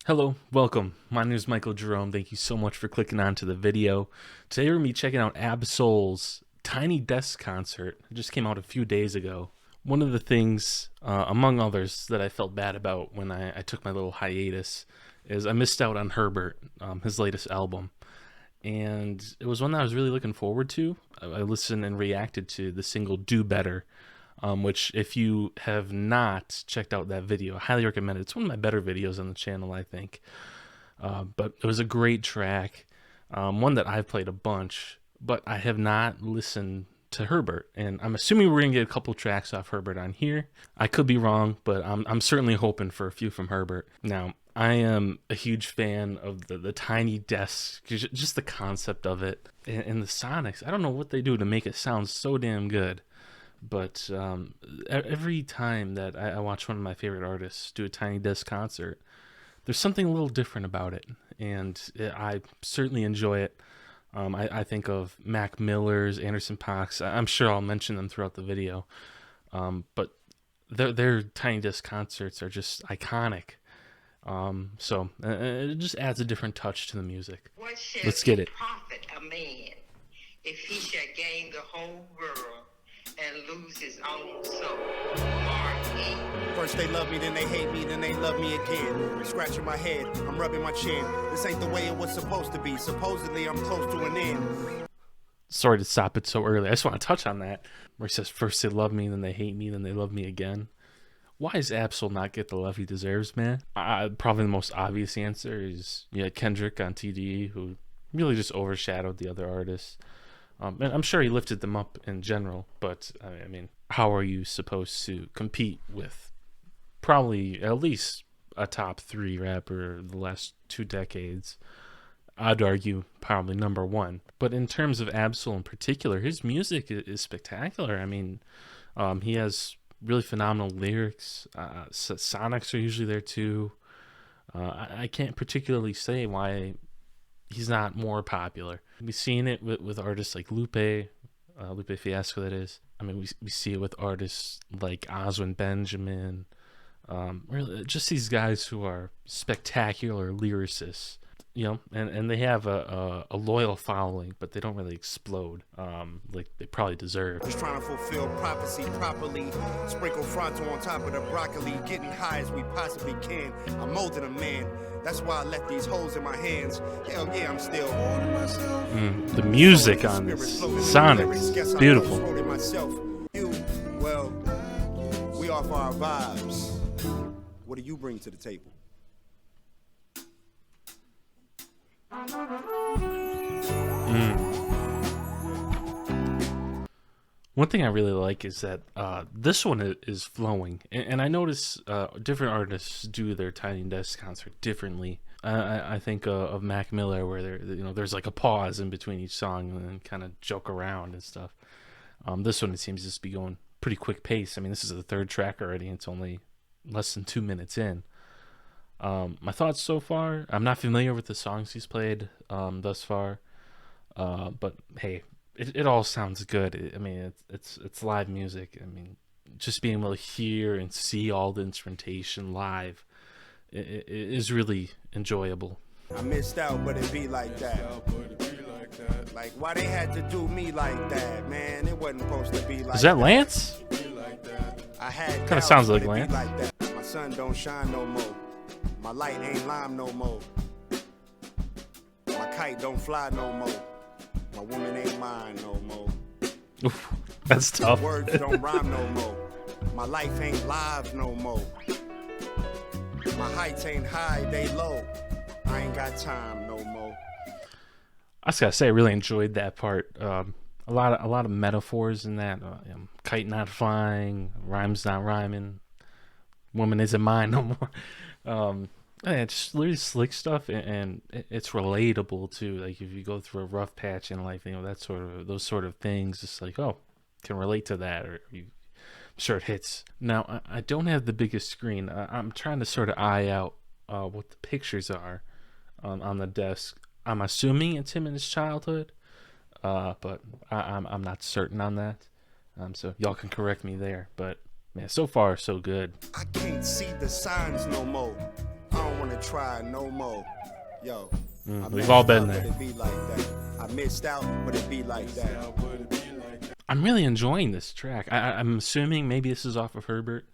Hello, welcome. My name is Michael Jerome. Thank you so much for clicking on to the video. Today we're going to be checking out Absol's Tiny Desk concert. It just came out a few days ago. One of the things, among others, that I felt bad about when I took my little hiatus is I missed out on Herbert, his latest album. And it was one that I was really looking forward to. I listened and reacted to the single Do Better, which if you have not checked out that video, I highly recommend it. It's one of my better videos on the channel, I think. But it was a great track, one that I've played a bunch, but I have not listened to Herbert. And I'm assuming we're going to get a couple tracks off Herbert on here. I could be wrong, but I'm certainly hoping for a few from Herbert. Now, I am a huge fan of the tiny desk, just the concept of it. And the sonics, I don't know what they do to make it sound so damn good. But every time that I watch one of my favorite artists do a Tiny Desk concert, there's something a little different about it, and I certainly enjoy it. I think of Mac Miller's, Anderson .Paak's. I'm sure I'll mention them throughout the video, but their Tiny Desk concerts are just iconic. So it just adds a different touch to the music. Let's get it. Profit a man if he shall gain the whole world and lose his own soul. R.E. First they love me, then they hate me, then they love me again. Scratching my head, I'm rubbing my chin. This ain't the way it was supposed to be. Supposedly I'm close to an end. Sorry to stop it so early. I just want to touch on that, where he says first they love me, then they hate me, then they love me again. Why does Absol not get the love he deserves, man? Probably the most obvious answer is Kendrick on TDE, who really just overshadowed the other artists. And I'm sure he lifted them up in general, but I mean, how are you supposed to compete with probably at least a top 3 rapper the last 2 decades? I'd argue probably number 1. But in terms of Absol in particular, his music is spectacular. I mean, he has really phenomenal lyrics. Sonics are usually there too. I can't particularly say why he's not more popular. We've seen it with artists like Lupe Fiasco, that is. I mean, we see it with artists like Oswin Benjamin. Really, just these guys who are spectacular lyricists, and they have a loyal following, but they don't really explode like they probably deserve. Just trying to fulfill prophecy properly. Sprinkle fronto on top of the broccoli. Getting high as we possibly can. I'm molding a man. That's why I left these holes in my hands. Hell yeah, I'm still holding myself. The music on this Sonics, beautiful. Well, we offer our vibes. What do you bring to the table? One thing I really like is that this one is flowing, and I notice different artists do their Tiny Desk concert differently. I think of Mac Miller, where there's like a pause in between each song and then kind of joke around and stuff. This one, it seems to just be going pretty quick pace. I mean, this is the 3rd track already. It's only less than 2 minutes in. My thoughts so far, I'm not familiar with the songs he's played thus far, but hey, it all sounds good. I mean, it's live music. I mean, just being able to hear and see all the instrumentation live it is really enjoyable. I missed out, but it be like that. Like, why they had to do me like that, man? It wasn't supposed to be like that. Is that Lance? I had kind of sounds like Lance. Like my sun don't shine no more. My light ain't lime no more. My kite don't fly no more. My woman ain't mine no more. Oof, that's tough. Words don't rhyme no more. My life ain't live no more. My heights ain't high, they low. I ain't got time no more. I just gotta say, I really enjoyed that part. A lot of metaphors in that. Kite not flying, rhymes not rhyming, woman isn't mine no more. It's just really slick stuff, and it's relatable too. Like if you go through a rough patch in life, those sort of things. Just like, oh, can relate to that, or I'm sure it hits. Now, I don't have the biggest screen. I'm trying to sort of eye out what the pictures are on the desk. I'm assuming it's him in his childhood, but I'm not certain on that. So y'all can correct me there. But man, so far so good. I can't see the signs no more. I don't wanna try no more. Yo, we've all been there. It be like that. I missed out, but it be like that. I'm really enjoying this track. I'm assuming maybe this is off of Herbert,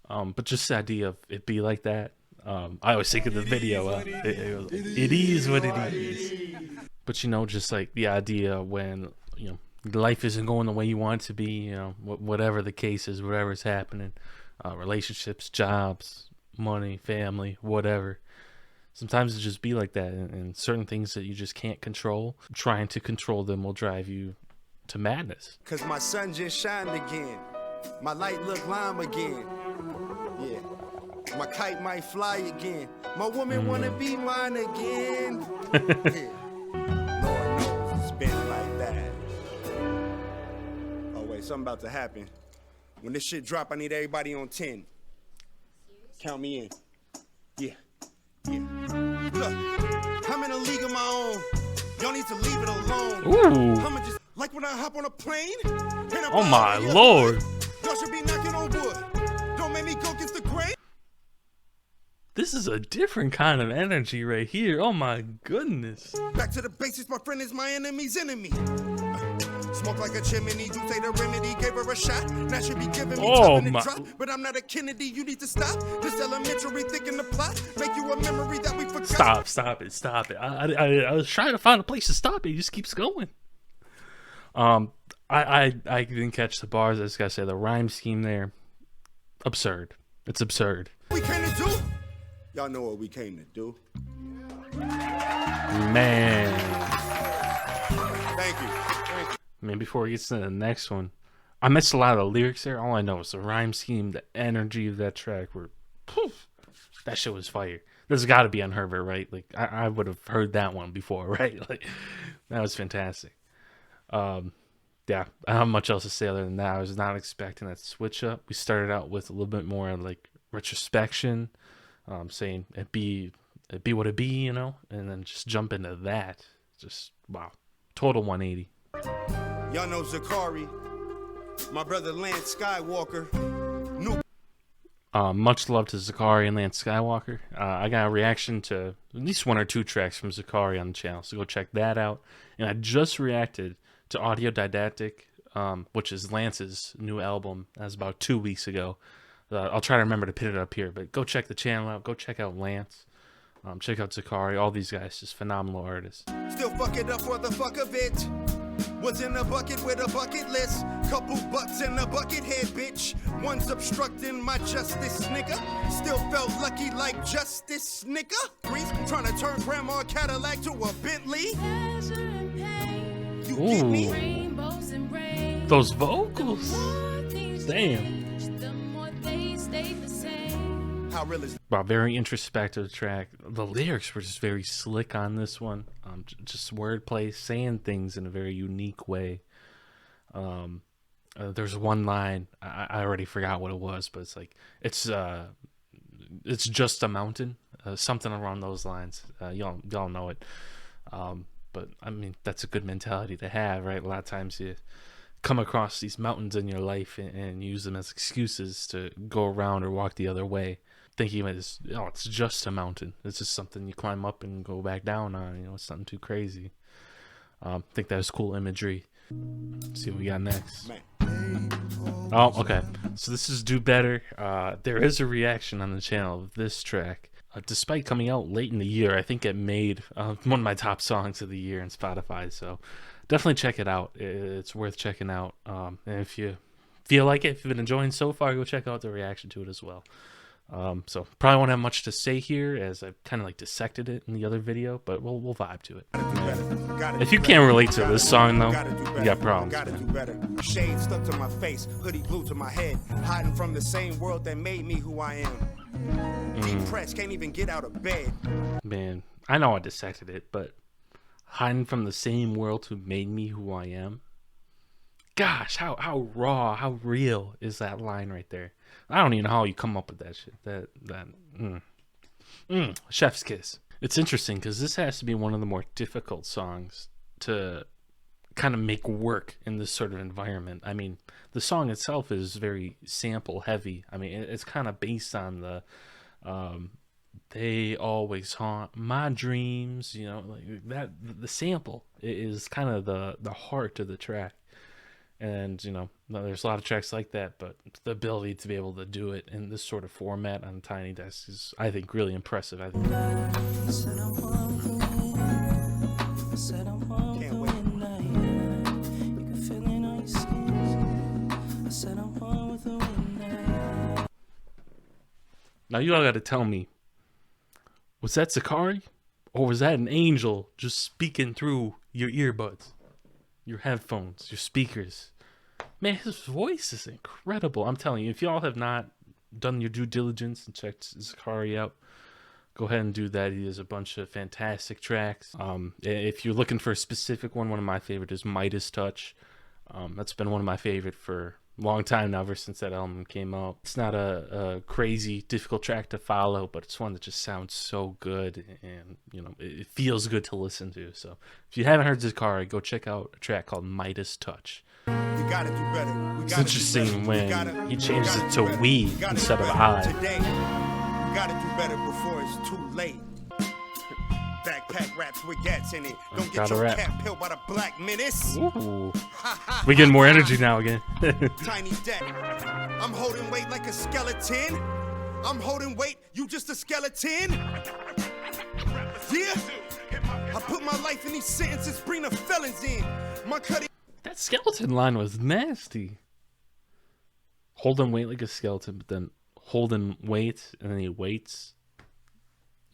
but just the idea of it be like that. I always think of the video. It is what it is. But you know, just like the idea when life isn't going the way you want it to be. Whatever the case is, whatever's happening, relationships, jobs, money, family, whatever. Sometimes it just be like that, and certain things that you just can't control. Trying to control them will drive you to madness. Cause my sun just shined again. My light look lime again. Yeah. My kite might fly again. My woman wanna be mine again. Yeah. Lord knows it's been like that. Oh wait, something about to happen. When this shit drop, I need everybody on 10. Count me in. Yeah. Yeah. Look, I'm in a league of my own. Y'all need to leave it alone. Ooh. I'ma just like when I hop on a plane. Oh my lord. Y'all should be knocking on wood. Don't make me go against the grain. This is a different kind of energy right here. Oh my goodness. Back to the basics, my friend is my enemy's enemy. Smoke like a chimney, you say the remedy, gave her a shot. Now she be giving me time to drop. But I'm not a Kennedy, you need to stop. This elementary thinking the plot. Make you a memory that we forgot. Stop it. I was trying to find a place to stop it. It just keeps going. I didn't catch the bars. I just gotta say the rhyme scheme there. Absurd. It's absurd. We came to do? Y'all know what we came to do. Man. Thank you. I mean, before we get to the next one, I missed a lot of the lyrics there. All I know is the rhyme scheme, the energy of that track were poof. That shit was fire. This has got to be on Herbert, right? Like I would have heard that one before, right? Like that was fantastic. Yeah, I don't have much else to say other than that. I was not expecting that switch up. We started out with a little bit more like retrospection, saying it be what it be, and then just jump into that. Just wow, total 180. Y'all know Zakari, my brother Lance Skywalker. Much love to Zakari and Lance Skywalker. I got a reaction to at least one or two tracks from Zakari on the channel, so go check that out. And I just reacted to Audio Didactic, which is Lance's new album. That was about 2 weeks ago. I'll try to remember to pin it up here, but go check the channel out. Go check out Lance. Check out Zakari. All these guys, just phenomenal artists. Still fuck it up for the fuck of it. Was in a bucket with a bucket list. Couple bucks in a bucket head, bitch. One's obstructing my justice, nigga. Still felt lucky like justice, nigga. Grease trying to turn Grandma Cadillac to a Bentley. You get me? Those vocals. Damn. How real is Wow, very introspective track. The lyrics were just very slick on this one. Just wordplay, saying things in a very unique way. There's one line, I already forgot what it was, but it's like it's just a mountain, something along those lines. Y'all know it. But I mean, that's a good mentality to have, right? A lot of times you come across these mountains in your life and use them as excuses to go around or walk the other way, thinking of it as, it's just a mountain. It's just something you climb up and go back down on. It's nothing too crazy. I think that was cool imagery. Let's see what we got next. Oh, okay. So this is Do Better. There is a reaction on the channel of this track. Despite coming out late in the year, I think it made one of my top songs of the year in Spotify. So definitely check it out. It's worth checking out. And if you feel like it, if you've been enjoying so far, go check out the reaction to it as well. So probably won't have much to say here, as I've kind of like dissected it in the other video, but we'll vibe to it. If you can't relate to this song though, you got problems. Gotta do better. Shade stuck to my face, hoodie glued to my head, hiding from the same world that made me who I am. Depressed, can't even get out of bed. Man, I know I dissected it, but hiding from the same world who made me who I am. Gosh, how raw, how real is that line right there? I don't even know how you come up with that shit. Chef's kiss. It's interesting because this has to be one of the more difficult songs to kind of make work in this sort of environment. I mean, the song itself is very sample heavy. I mean, it's kind of based on They always haunt my dreams. You know, like that. The sample is kind of the heart of the track. And you know, there's a lot of tracks like that, but the ability to be able to do it in this sort of format on Tiny Desk is, I think, really impressive. I think. Can't wait. Now you all got to tell me, was that Sakari, or was that an angel just speaking through your earbuds, your headphones, your speakers? Man, his voice is incredible. I'm telling you, if y'all have not done your due diligence and checked Sakari out, go ahead and do that. He has a bunch of fantastic tracks. If you're looking for a specific one of my favorite is Midas Touch. That's been one of my favorite for a long time now, ever since that album came out. It's not a crazy, difficult track to follow, but it's one that just sounds so good, and you know, it feels good to listen to. So if you haven't heard Sakari, go check out a track called Midas Touch. We gotta do better. It's interesting when he changes it to we instead of I. Today, we gotta do better before it's too late. Backpack raps with gats in it. Don't get Gotta your rap. cat peeled by the Black Menace. Ooh. We getting more energy now again. Tiny deck. I'm holding weight like a skeleton. I'm holding weight, you just a skeleton. Yeah. I put my life in these sentences, bring the felons in. My cutting. That skeleton line was nasty. Holding weight like a skeleton, but then holding weight and then he waits.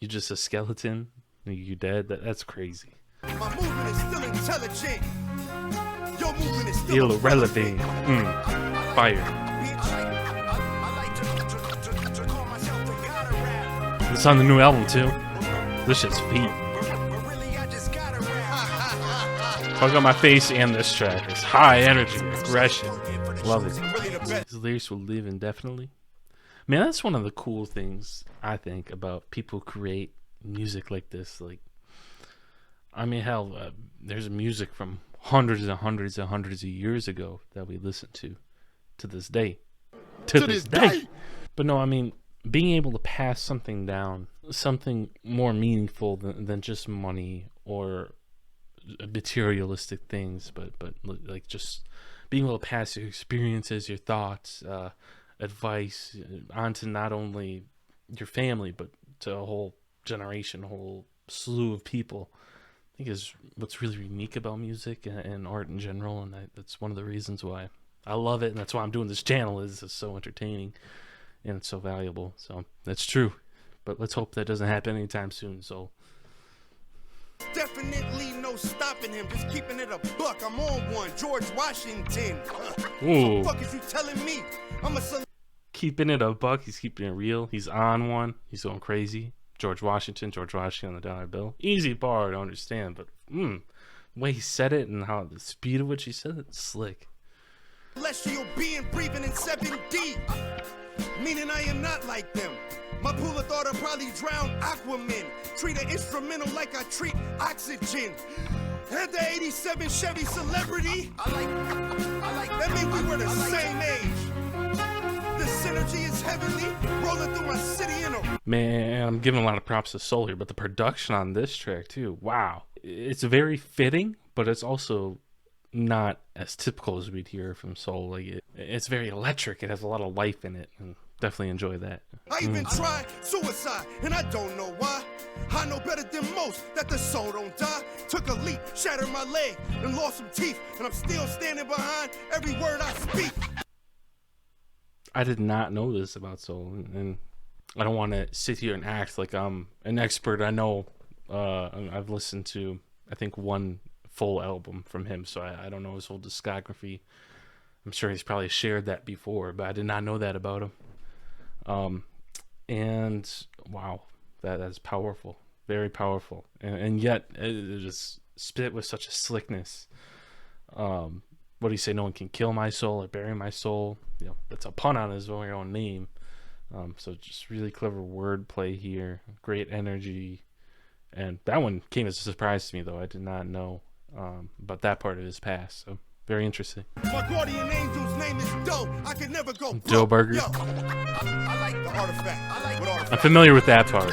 You're just a skeleton. You dead? That's crazy. My movement is still intelligent. Your movement is still Irrelevant. Fire. It's on the new album too. This shit's feet. Fuck on my face and this track. It's high energy, aggression. Love it. His lyrics will live indefinitely. Man, that's one of the cool things I think about people who create music like this. Like, I mean, hell, there's music from hundreds and hundreds and hundreds of years ago that we listen to this day. To this day. But no, I mean, being able to pass something down, something more meaningful than just money or materialistic things, but like just being able to pass your experiences, your thoughts, advice on to not only your family but to a whole generation, a whole slew of people, I think is what's really unique about music and art in general. And that's one of the reasons why I love it, and that's why I'm doing this channel. Is it's so entertaining and it's so valuable. So that's true, but let's hope that doesn't happen anytime soon. So definitely no stopping him, just keeping it a buck. I'm on one, George Washington. Ooh. What the fuck is you telling me? I'm a keeping it a buck, he's keeping it real. He's on one. He's going crazy. George Washington on the dollar bill. Easy bar to understand, but the way he said it and how the speed of which he said it, slick. celestial being breathing in 7D, meaning I am not like them. My pool of thought will probably drown Aquaman. Treat an instrumental like I treat oxygen. Had the 87 Chevy Celebrity. I like that means we were the same age. The synergy is heavenly, rolling through my city in a... Man, I'm giving a lot of props to Soul here, but the production on this track too, wow. It's very fitting, but it's also not as typical as we'd hear from Soul. Like it's very electric. It has a lot of life in it, and definitely enjoy that. I even tried suicide, and I don't know why. I know better than most that the soul don't die. Took a leap, shattered my leg, and lost some teeth, and I'm still standing behind every word I speak. I did not know this about Soul, and I don't want to sit here and act like I'm an expert. I know I've listened to, I think, one full album from him, so I don't know his whole discography. I'm sure he's probably shared that before, but I did not know that about him. And wow, that's powerful, very powerful, and yet it just spit with such a slickness. What do you say? No one can kill my soul or bury my soul. You know, that's a pun on his very own name. So just really clever wordplay here, great energy, and that one came as a surprise to me, though. I did not know about that part of his past. So Very interesting. My guardian angel's name is Doe. I can never go broke. Doe Burger. Yo, I like the artifact. I like what artifact. I'm familiar with that part.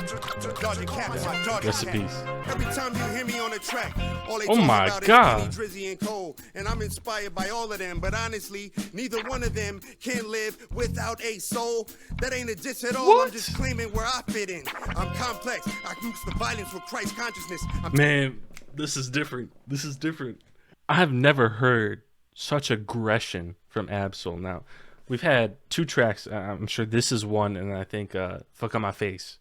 Dodgy cap, my dodgy Rest in cap. peace. Every time you hear me on the track, all they Oh talk my about God. is Kenny, Drizzy, and Cole. And I'm inspired by all of them, but honestly, neither one of them can live without a soul. That ain't a diss at all. What? I'm just claiming where I fit in. I'm complex. I mix the violence with Christ consciousness. Man, this is different. This is different. I have never heard such aggression from Absol. Now, we've had 2 tracks. I'm sure this is one, and I think Fuck On My Face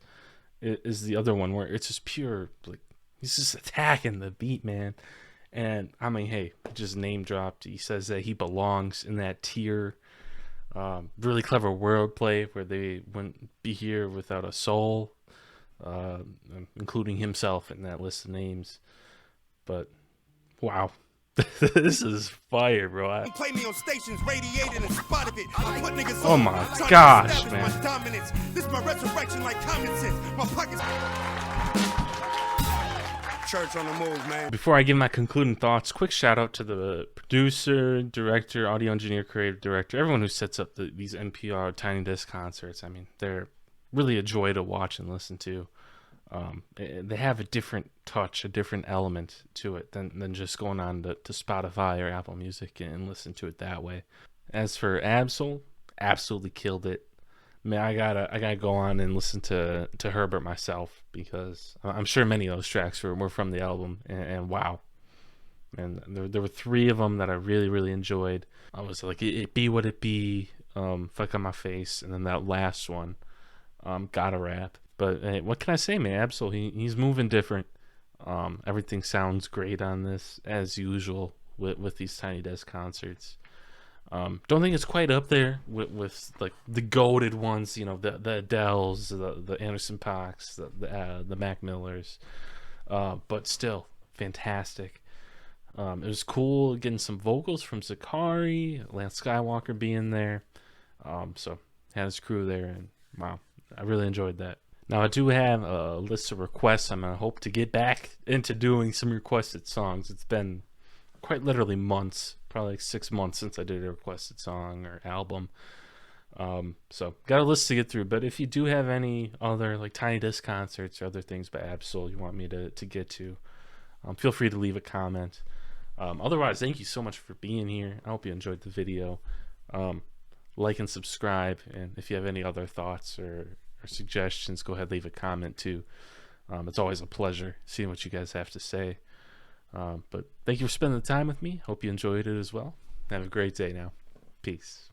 is the other one, where it's just pure, like, he's just attacking the beat, man. And, I mean, hey, just name dropped. He says that he belongs in that tier. Really clever wordplay where they wouldn't be here without a soul, including himself in that list of names. But, wow. This is fire, bro. Play me on stations, radiated and spotted it. I put niggas Oh on. my I'm trying to gosh, establish man. my dominance. This is my resurrection like common sense. My pockets. Church on the move, man. Before I give my concluding thoughts, quick shout out to the producer, director, audio engineer, creative director, everyone who sets up these NPR Tiny Desk concerts. I mean, they're really a joy to watch and listen to. They have a different touch, a different element to it than just going on to Spotify or Apple Music and listen to it that way. As for Absol, absolutely killed it. Man, I gotta go on and listen to Herbert myself, because I'm sure many of those tracks were from the album, and wow. And there were 3 of them that I really, really enjoyed. I was like, it be what it be, Fuck On My Face, and then that last one, Gotta Rap. But hey, what can I say, man? Absol, he's moving different. Everything sounds great on this, as usual with these Tiny Desk concerts. Don't think it's quite up there with like the goated ones, you know, the Adeles, the Anderson Paaks, the Mac Millers, but still fantastic. It was cool getting some vocals from Zakari, Lance Skywalker being there. So had his crew there, and wow, I really enjoyed that. Now, I do have a list of requests. I'm going to hope to get back into doing some requested songs. It's been quite literally months, probably like 6 months since I did a requested song or album. So, got a list to get through. But if you do have any other like Tiny Desk concerts or other things by Absol you want me to get to, feel free to leave a comment. Otherwise, thank you so much for being here. I hope you enjoyed the video. Like and subscribe. And if you have any other thoughts or suggestions, go ahead, leave a comment too. It's always a pleasure seeing what you guys have to say. But thank you for spending the time with me. Hope you enjoyed it as well. Have a great day now. Peace.